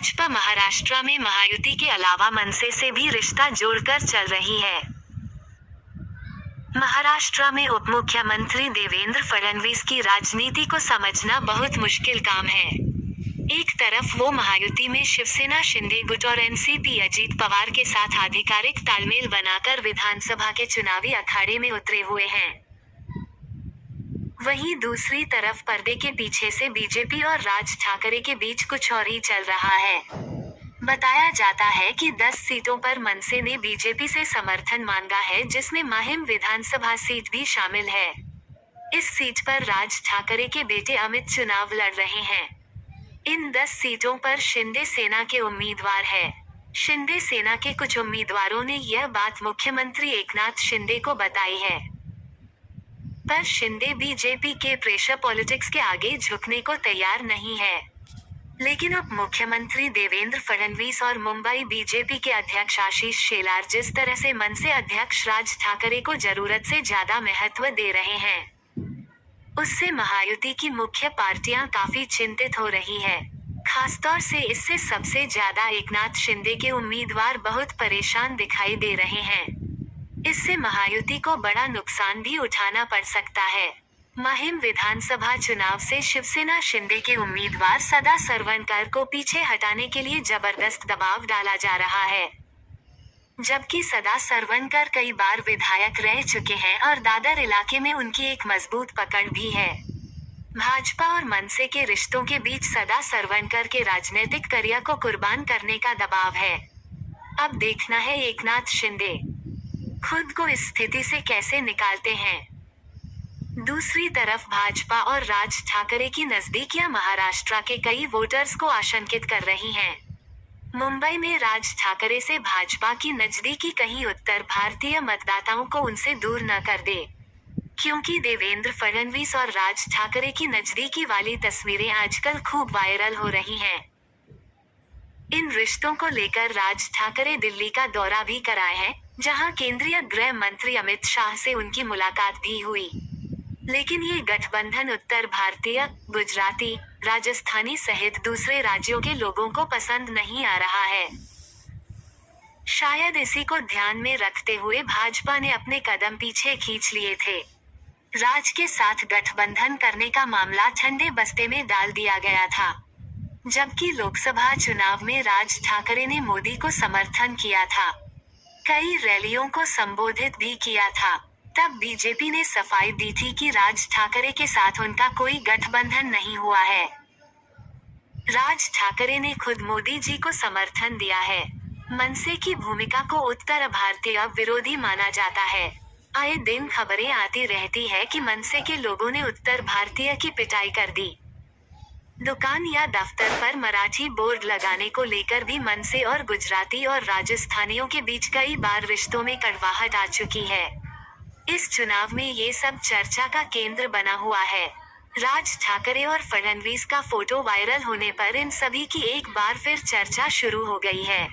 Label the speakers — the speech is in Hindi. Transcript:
Speaker 1: भाजपा महाराष्ट्र में महायुति के अलावा मनसे से भी रिश्ता जोड़कर चल रही है। महाराष्ट्र में उप मुख्यमंत्री देवेंद्र फडणवीस की राजनीति को समझना बहुत मुश्किल काम है। एक तरफ वो महायुति में शिवसेना शिंदे गुट और एनसीपी अजित पवार के साथ आधिकारिक तालमेल बनाकर विधानसभा के चुनावी अखाड़े में उतरे हुए हैं। वहीं दूसरी तरफ पर्दे के पीछे से बीजेपी और राज ठाकरे के बीच कुछ और ही चल रहा है। बताया जाता है कि 10 सीटों पर मनसे ने बीजेपी से समर्थन मांगा है, जिसमें माहिम विधानसभा सीट भी शामिल है। इस सीट पर राज ठाकरे के बेटे अमित चुनाव लड़ रहे हैं। इन 10 सीटों पर शिंदे सेना के उम्मीदवार है। शिंदे सेना के कुछ उम्मीदवारों ने यह बात मुख्यमंत्री एकनाथ शिंदे को बताई है, पर शिंदे बीजेपी के प्रेशर पॉलिटिक्स के आगे झुकने को तैयार नहीं है। लेकिन उप मुख्यमंत्री देवेंद्र फडणवीस और मुंबई बीजेपी के अध्यक्ष आशीष शेलार जिस तरह से मनसे अध्यक्ष राज ठाकरे को जरूरत से ज्यादा महत्व दे रहे हैं, उससे महायुति की मुख्य पार्टियां काफी चिंतित हो रही है। खासतौर से इससे सबसे ज्यादा एकनाथ शिंदे के उम्मीदवार बहुत परेशान दिखाई दे रहे हैं। इससे महायुति को बड़ा नुकसान भी उठाना पड़ सकता है। माहिम विधानसभा चुनाव से शिवसेना शिंदे के उम्मीदवार सदा सरवणकर को पीछे हटाने के लिए जबरदस्त दबाव डाला जा रहा है, जबकि सदा सरवणकर कई बार विधायक रह चुके हैं और दादर इलाके में उनकी एक मजबूत पकड़ भी है। भाजपा और मनसे के रिश्तों के बीच सदा सरवणकर के राजनीतिक करियर को कुर्बान करने का दबाव है। अब देखना है एकनाथ शिंदे खुद को इस स्थिति से कैसे निकालते हैं। दूसरी तरफ भाजपा और राज ठाकरे की नजदीकियां महाराष्ट्र के कई वोटर्स को आशंकित कर रही हैं। मुंबई में राज ठाकरे से भाजपा की नजदीकी कहीं उत्तर भारतीय मतदाताओं को उनसे दूर न कर दे, क्योंकि देवेंद्र फडणवीस और राज ठाकरे की नजदीकी वाली तस्वीरें आजकल खूब वायरल हो रही हैं। इन रिश्तों को लेकर राज ठाकरे दिल्ली का दौरा भी कराए हैं, जहां केंद्रीय गृह मंत्री अमित शाह से उनकी मुलाकात भी हुई। लेकिन ये गठबंधन उत्तर भारतीय, गुजराती, राजस्थानी सहित दूसरे राज्यों के लोगों को पसंद नहीं आ रहा है। शायद इसी को ध्यान में रखते हुए भाजपा ने अपने कदम पीछे खींच लिए थे। राज के साथ गठबंधन करने का मामला ठंडे बस्ते में डाल दिया गया था, जबकि लोकसभा चुनाव में राज ठाकरे ने मोदी को समर्थन किया था, कई रैलियों को संबोधित भी किया था। तब बीजेपी ने सफाई दी थी कि राज ठाकरे के साथ उनका कोई गठबंधन नहीं हुआ है। राज ठाकरे ने खुद मोदी जी को समर्थन दिया है। मनसे की भूमिका को उत्तर भारतीय विरोधी माना जाता है। आए दिन खबरें आती रहती है कि मनसे के लोगों ने उत्तर भारतीय की पिटाई कर दी। दुकान या दफ्तर पर मराठी बोर्ड लगाने को लेकर भी मनसे और गुजराती और राजस्थानियों के बीच कई बार रिश्तों में कड़वाहट आ चुकी है। इस चुनाव में ये सब चर्चा का केंद्र बना हुआ है। राज ठाकरे और फडणवीस का फोटो वायरल होने पर इन सभी की एक बार फिर चर्चा शुरू हो गई है।